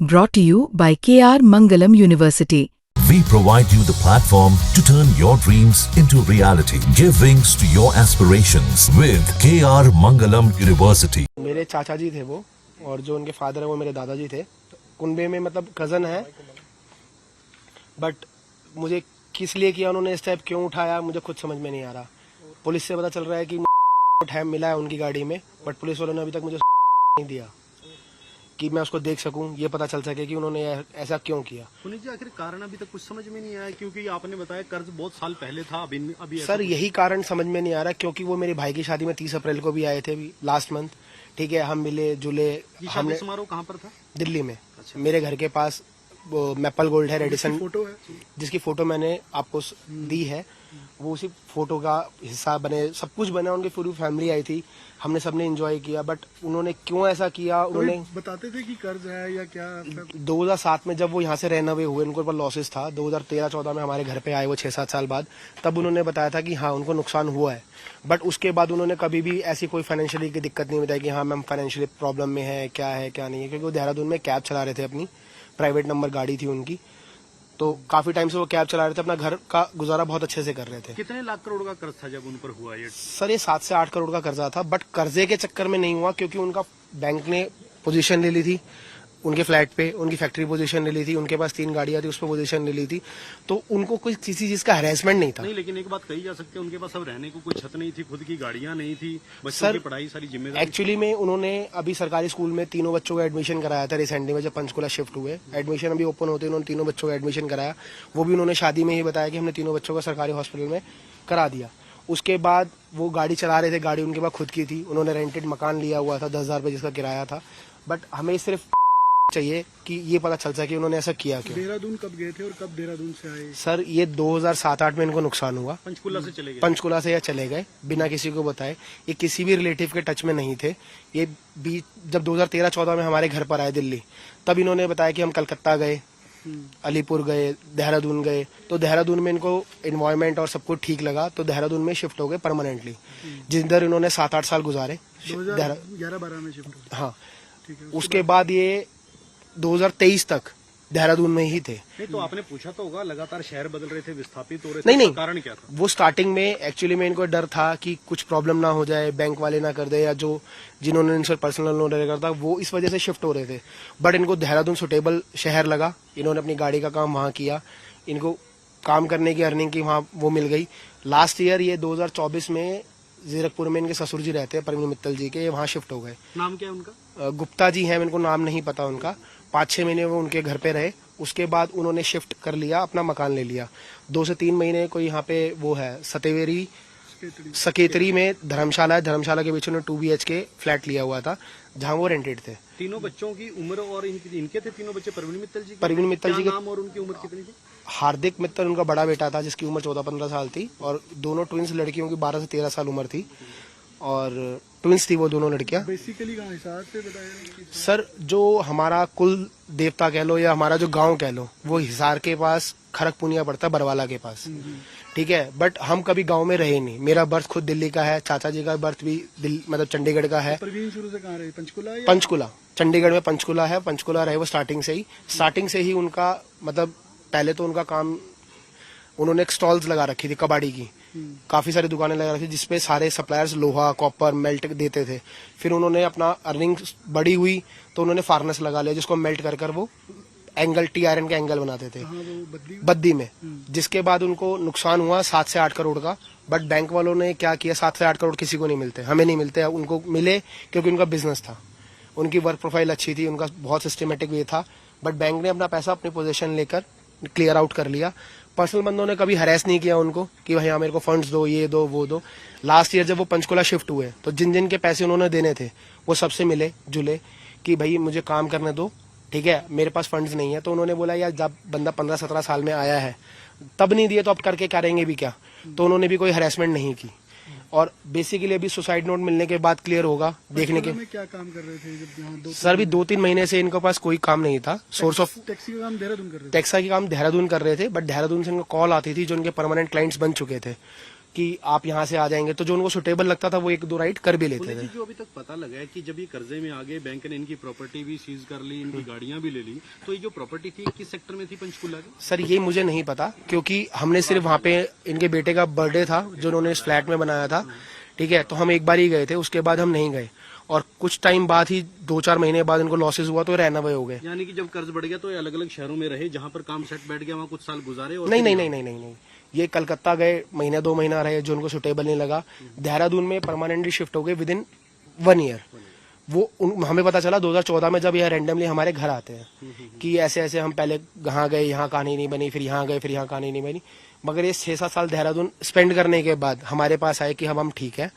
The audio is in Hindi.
Brought to you by KR Mangalam University. We provide you the platform to turn your dreams into reality. Give wings to your aspirations with KR Mangalam University. मेरे चाचा जी थे वो, और जो उनके फादर है वो मेरे दादाजी थे। कुनबे में मतलब कज़न है, बट मुझे किस लिए किया उन्होंने, इस टाइप क्यों उठाया मुझे खुद समझ में नहीं आ रहा। पुलिस से पता चल रहा है कि है मिला है उनकी गाड़ी में, बट पुलिस वालों ने अभी तक मुझे नहीं दिया कि मैं उसको देख सकूं, ये पता चल सके कि उन्होंने ऐसा क्यों किया। पुनीत जी, आखिर कारण अभी तक कुछ समझ में नहीं आया, क्योंकि आपने बताया कर्ज बहुत साल पहले था, अभी सर यही कारण समझ में नहीं आ रहा, क्योंकि वो मेरी भाई की शादी में 30 अप्रैल को भी आए थे लास्ट मंथ। ठीक है, हम मिले जुले। हमने समारोह कहाँ पर था? दिल्ली में। अच्छा। मेरे घर के पास वो मैपल गोल्ड है, रेडिसन फोटो है, जिसकी फोटो मैंने आपको दी है, वो उसी फोटो का हिस्सा बने, सब कुछ बना, उनकी पूरी फैमिली आई थी, हमने सबने एंजॉय किया। बट उन्होंने क्यों ऐसा किया, उन्होंने बताते थे कि कर्ज है या क्या? 2007 में जब वो यहाँ से रहना हुए हुए, उनको ऊपर लॉसेस था। 2013-14 में हमारे घर पे आए वो 6-7 साल बाद, तब उन्होंने बताया था कि हाँ उनको नुकसान हुआ है। बट उसके बाद उन्होंने कभी भी ऐसी कोई फाइनेंशियली की दिक्कत नहीं बताई कि हाँ मैम फाइनेंशियली प्रॉब्लम में है क्या नहीं है, क्योंकि वो देहरादून में कैब चला रहे थे, अपनी प्राइवेट नंबर गाड़ी थी उनकी, तो काफी टाइम से वो कैब चला रहे थे, अपना घर का गुजारा बहुत अच्छे से कर रहे थे। कितने लाख करोड़ का कर्ज था जब उन पर हुआ ये? सर ये 7 से 8 करोड़ का कर्जा था, बट कर्जे के चक्कर में नहीं हुआ, क्योंकि उनका बैंक ने पोजीशन ले ली थी उनके फ्लैट पे, उनकी फैक्ट्री पोजीशन ले ली थी, उनके पास 3 गाड़ियां थी उस पर पोजीशन ले ली थी, तो उनको कोई किसी चीज का हैरेसमेंट नहीं था। नहीं, लेकिन एक बात कही जा सकती है, उनके पास अब रहने को कोई छत नहीं थी, खुद की गाड़ियां नहीं थी, बच्चों की पढ़ाई सारी जिम्मेदारी। एक्चुअली में उन्होंने अभी सरकारी स्कूल में 3 बच्चों का एडमिशन कराया था रिसेंटली में, जब पंचकुला शिफ्ट हुए, एडमिशन अभी ओपन होते उन्होंने 3 बच्चों का एडमिशन कराया। वो भी उन्होंने शादी में ही बताया कि हमने 3 बच्चों का सरकारी हॉस्पिटल में करा दिया। उसके बाद वो गाड़ी चला रहे थे, गाड़ी उनके पास खुद की थी, उन्होंने रेंटेड मकान लिया हुआ था 10,000 रुपए जिसका किराया था। बट हमें सिर्फ चाहिए कि ये पता चल सके कि उन्होंने ऐसा किया क्यों। देहरादून कब गए थे और कब देहरादून से आए? सर ये 2007-8 में इनको नुकसान हुआ। पंचकुला से चले गए? पंचकुला से या चले गए बिना किसी को बताए। ये किसी भी रिलेटिव के टच में नहीं थे। ये जब 2013-14 में हमारे घर पर आए दिल्ली, तब इन्होंने बताया कि हम कलकत्ता गए, अलीपुर गए, देहरादून गए, तो देहरादून में इनको एनवायरमेंट और सब कुछ ठीक लगा, तो देहरादून में शिफ्ट हो गए परमानेंटली, जिधर इन्होंने 7-8 साल गुजारे। 2011-12 में शिफ्ट हो? हाँ। उसके बाद ये 2023 तक देहरादून में ही थे। नहीं, तो आपने पूछा तो होगा, लगातार शहर बदल रहे थे, विस्थापित हो रहे थे, नहीं, कारण क्या था? वो स्टार्टिंग में एक्चुअली में इनको डर था कि कुछ प्रॉब्लम ना हो जाए, बैंक वाले ना कर दे, या जो जिन्होंने इनसे पर्सनल लोन लेकर था वो इस वजह से शिफ्ट हो रहे थे। बट इनको देहरादून सुटेबल शहर लगा, इन्होंने अपनी गाड़ी का काम वहां किया, इनको काम करने की अर्निंग की वहां वो मिल गई। लास्ट ईयर ये 2024 में जीरकपुर में इनके ससुर जी रहते हैं परवीन मित्तल जी के, वहां शिफ्ट हो गए। नाम क्या है उनका? गुप्ता जी हैं, इनको नाम नहीं पता उनका। 5-6 महीने वो उनके घर पे रहे, उसके बाद उन्होंने शिफ्ट कर लिया, अपना मकान ले लिया। 2 से 3 महीने कोई यहाँ पे वो है सतेवेरी सकेतरी में धर्मशाला है, धर्मशाला के बीच में 2 BHK फ्लैट लिया हुआ था, जहाँ वो रेंटेड थे। तीनों बच्चों की उम्र और इनके थे तीनों बच्चे परवीन मित्तल जी? परवीन मित्तल जी के नाम और उनकी उम्र कितनी थी? हार्दिक मित्तल उनका बड़ा बेटा था, जिसकी उम्र 14-15 साल थी, और दोनों ट्विंस लड़कियों की 12 से 13 साल उम्र थी, और ट्विंस थी वो दोनों लड़कियां। बेसिकली कहाँ हिसार से बताया? सर जो हमारा कुल देवता कह लो या हमारा जो गांव कह लो, वो हिसार के पास खरक पुनिया पड़ता है, बरवाला के पास। ठीक है, बट हम कभी गांव में रहे नहीं। मेरा बर्थ खुद दिल्ली का है, चाचा जी का बर्थ भी मतलब चंडीगढ़ का है। शुरू से कहाँ रहे? पंचकुला? पंचकुला, चंडीगढ़ में पंचकुला है, पंचकुला रहे वो स्टार्टिंग से ही उनका मतलब पहले तो उनका काम, उन्होंने एक स्टॉल्स लगा रखी थी कबाड़ी की, काफी सारी दुकानें लगा रखी, जिसपे सारे सप्लायर्स लोहा कॉपर मेल्ट देते थे। फिर उन्होंने अपना अर्निंग बड़ी हुई तो उन्होंने फार्नेस लगा लिया, जिसको मेल्ट कर वो एंगल टी आयरन के एंगल बनाते थे बद्दी में। जिसके बाद उनको नुकसान हुआ 7 से 8 करोड़ का। बट बैंक वालों ने क्या किया, 7 से 8 करोड़ किसी को नहीं मिलते, हमें नहीं मिलते, उनको मिले क्योंकि उनका बिजनेस था, उनकी वर्क प्रोफाइल अच्छी थी, उनका बहुत सिस्टमेटिक वे था। बट बैंक ने अपना पैसा अपनी पोजीशन लेकर क्लियर आउट कर लिया। पर्सनल बंदों ने कभी हरेस नहीं किया उनको कि भैया मेरे को फंड्स दो, ये दो वो दो। लास्ट ईयर जब वो पंचकुला शिफ्ट हुए, तो जिन जिन के पैसे उन्होंने देने थे वो सबसे मिले जुले कि भाई मुझे काम करने दो, ठीक है, मेरे पास फंड्स नहीं है। तो उन्होंने बोला यार जब बंदा 15-17 साल में आया है, तब नहीं दिए तो अब करके करेंगे भी क्या। तो उन्होंने भी कोई हरेसमेंट नहीं की, और बेसिकली अभी सुसाइड नोट मिलने के बाद क्लियर होगा देखने के। में क्या काम कर रहे थे जब यहाँ? सर भी 2-3 महीने से इनके पास कोई काम नहीं था। सोर्स ऑफ टैक्सी का काम देहरादून कर रहे थे? टैक्सा की काम देहरादून कर रहे थे, बट देहरादून से इनको कॉल आती थी जो इनके परमानेंट क्लाइंट्स बन चुके थे कि आप यहाँ से आ जाएंगे, तो जो उनको सुटेबल लगता था वो एक दो राइड कर भी लेते पुलिस थे। जी, जो अभी तक पता लगा है कि जब ये कर्जे में आ गए, बैंक ने इनकी प्रॉपर्टी भी सीज कर ली, इनकी गाड़ियां भी ले ली, तो ये जो प्रॉपर्टी थी किस सेक्टर में थी पंचकुला की? सर ये मुझे नहीं पता, क्योंकि हमने सिर्फ वहाँ पे इनके बेटे का बर्थडे था जो उन्होंने इस फ्लैट में बनाया था, ठीक है, तो हम एक बार ही गए थे, उसके बाद हम नहीं गए, और कुछ टाइम बाद ही 2-4 महीने बाद इनको लॉसेस हुआ तो रहना हो गए। यानी कि जब कर्ज बढ़ गया तो ये अलग अलग शहरों में रहे, जहां पर काम सेट बैठ गया वहां कुछ साल गुजारे और नहीं फिर नहीं यहाँ- नहीं नहीं नहीं नहीं, ये कलकत्ता गए, महीना 2 महीना रहे, जो उनको सुटेबल नहीं लगा, देहरादून में परमानेंटली शिफ्ट हो गए विद इन 1 ईयर। वो हमें पता चला 2014 में, जब यह रैंडमली हमारे घर आते हैं कि ऐसे ऐसे हम पहले यहाँ गए, यहाँ कहानी नहीं बनी, फिर यहाँ गए, फिर यहाँ कहानी नहीं बनी, मगर ये 6-7 साल देहरादून स्पेंड करने के बाद हमारे पास आए कि हम ठीक है,